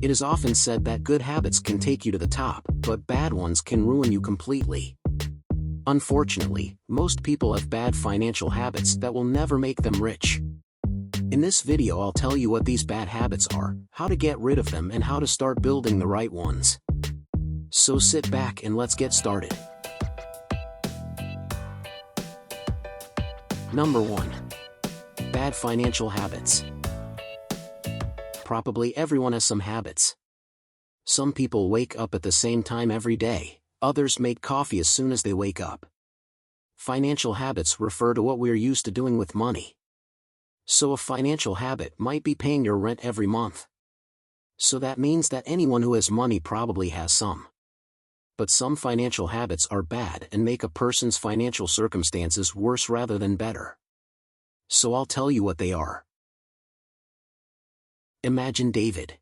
It is often said that good habits can take you to the top, but bad ones can ruin you completely. Unfortunately, most people have bad financial habits that will never make them rich. In this video I'll tell you what these bad habits are, how to get rid of them and how to start building the right ones. So sit back and let's get started. Number 1. Bad financial habits. Probably everyone has some habits. Some people wake up at the same time every day, others make coffee as soon as they wake up. Financial habits refer to what we are used to doing with money. So a financial habit might be paying your rent every month. So that means that anyone who has money probably has some. But some financial habits are bad and make a person's financial circumstances worse rather than better. So I'll tell you what they are. Imagine David.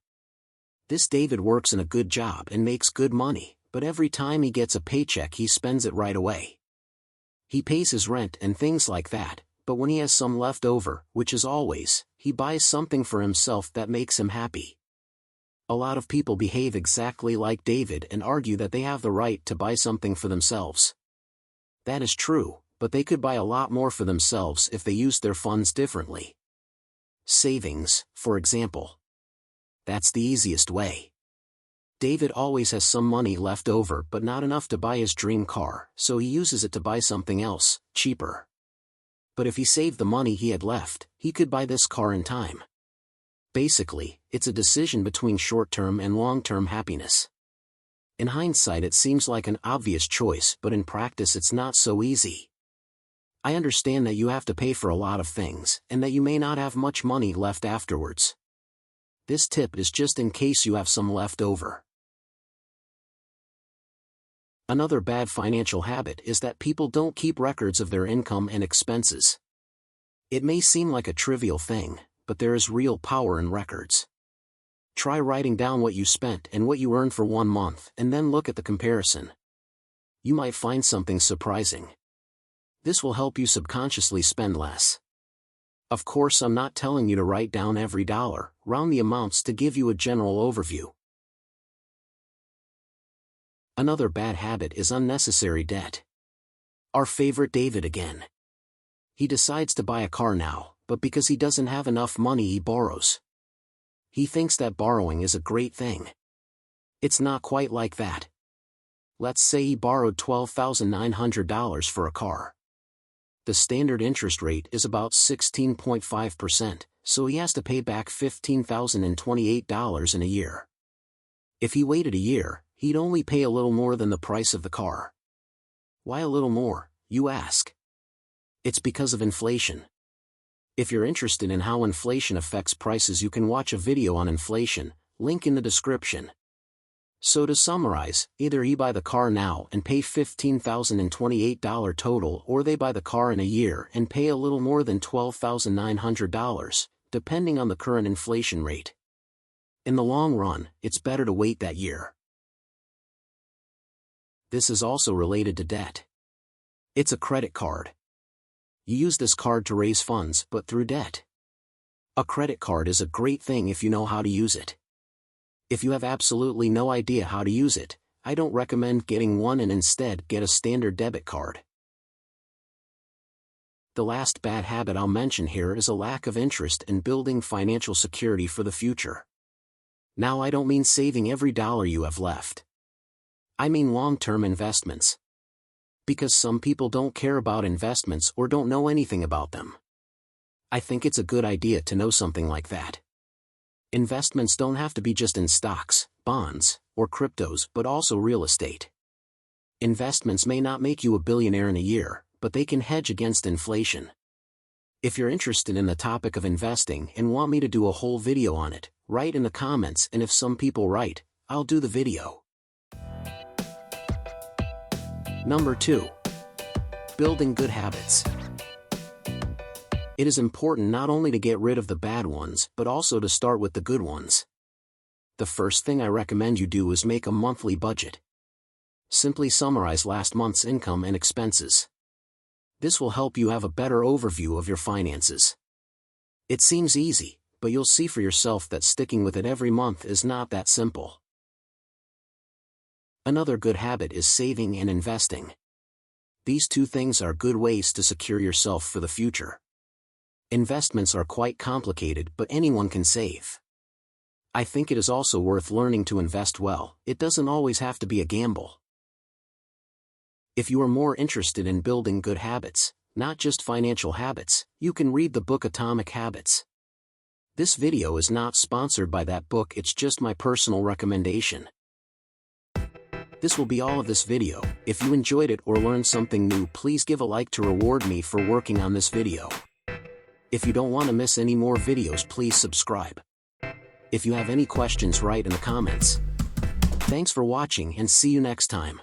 This David works in a good job and makes good money, but every time he gets a paycheck he spends it right away. He pays his rent and things like that, but when he has some left over, which is always, he buys something for himself that makes him happy. A lot of people behave exactly like David and argue that they have the right to buy something for themselves. That is true, but they could buy a lot more for themselves if they used their funds differently. Savings, for example. That's the easiest way. David always has some money left over but not enough to buy his dream car, so he uses it to buy something else, cheaper. But if he saved the money he had left, he could buy this car in time. Basically, it's a decision between short-term and long-term happiness. In hindsight it seems like an obvious choice, but in practice it's not so easy. I understand that you have to pay for a lot of things, and that you may not have much money left afterwards. This tip is just in case you have some left over. Another bad financial habit is that people don't keep records of their income and expenses. It may seem like a trivial thing, but there is real power in records. Try writing down what you spent and what you earned for 1 month and then look at the comparison. You might find something surprising. This will help you subconsciously spend less. Of course, I'm not telling you to write down every dollar, round the amounts to give you a general overview. Another bad habit is unnecessary debt. Our favorite David again. He decides to buy a car now, but because he doesn't have enough money he borrows. He thinks that borrowing is a great thing. It's not quite like that. Let's say he borrowed $12,900 for a car. The standard interest rate is about 16.5%, so he has to pay back $15,028 in a year. If he waited a year, he'd only pay a little more than the price of the car. Why a little more, you ask? It's because of inflation. If you're interested in how inflation affects prices, you can watch a video on inflation, link in the description. So to summarize, either he buy the car now and pay $15,028 total, or they buy the car in a year and pay a little more than $12,900, depending on the current inflation rate. In the long run, it's better to wait that year. This is also related to debt. It's a credit card. You use this card to raise funds, but through debt. A credit card is a great thing if you know how to use it. If you have absolutely no idea how to use it, I don't recommend getting one and instead get a standard debit card. The last bad habit I'll mention here is a lack of interest in building financial security for the future. Now I don't mean saving every dollar you have left. I mean long-term investments. Because some people don't care about investments or don't know anything about them. I think it's a good idea to know something like that. Investments don't have to be just in stocks, bonds, or cryptos, but also real estate. Investments may not make you a billionaire in a year, but they can hedge against inflation. If you're interested in the topic of investing and want me to do a whole video on it, write in the comments, and if some people write, I'll do the video. Number 2. Building good habits. It is important not only to get rid of the bad ones, but also to start with the good ones. The first thing I recommend you do is make a monthly budget. Simply summarize last month's income and expenses. This will help you have a better overview of your finances. It seems easy, but you'll see for yourself that sticking with it every month is not that simple. Another good habit is saving and investing. These two things are good ways to secure yourself for the future. Investments are quite complicated, but anyone can save. I think it is also worth learning to invest well. It doesn't always have to be a gamble. If you are more interested in building good habits, not just financial habits, you can read the book Atomic Habits. This video is not sponsored by that book, it's just my personal recommendation. This will be all of this video. If you enjoyed it or learned something new, please give a like to reward me for working on this video. If you don't want to miss any more videos, please subscribe. If you have any questions, write in the comments. Thanks for watching and see you next time.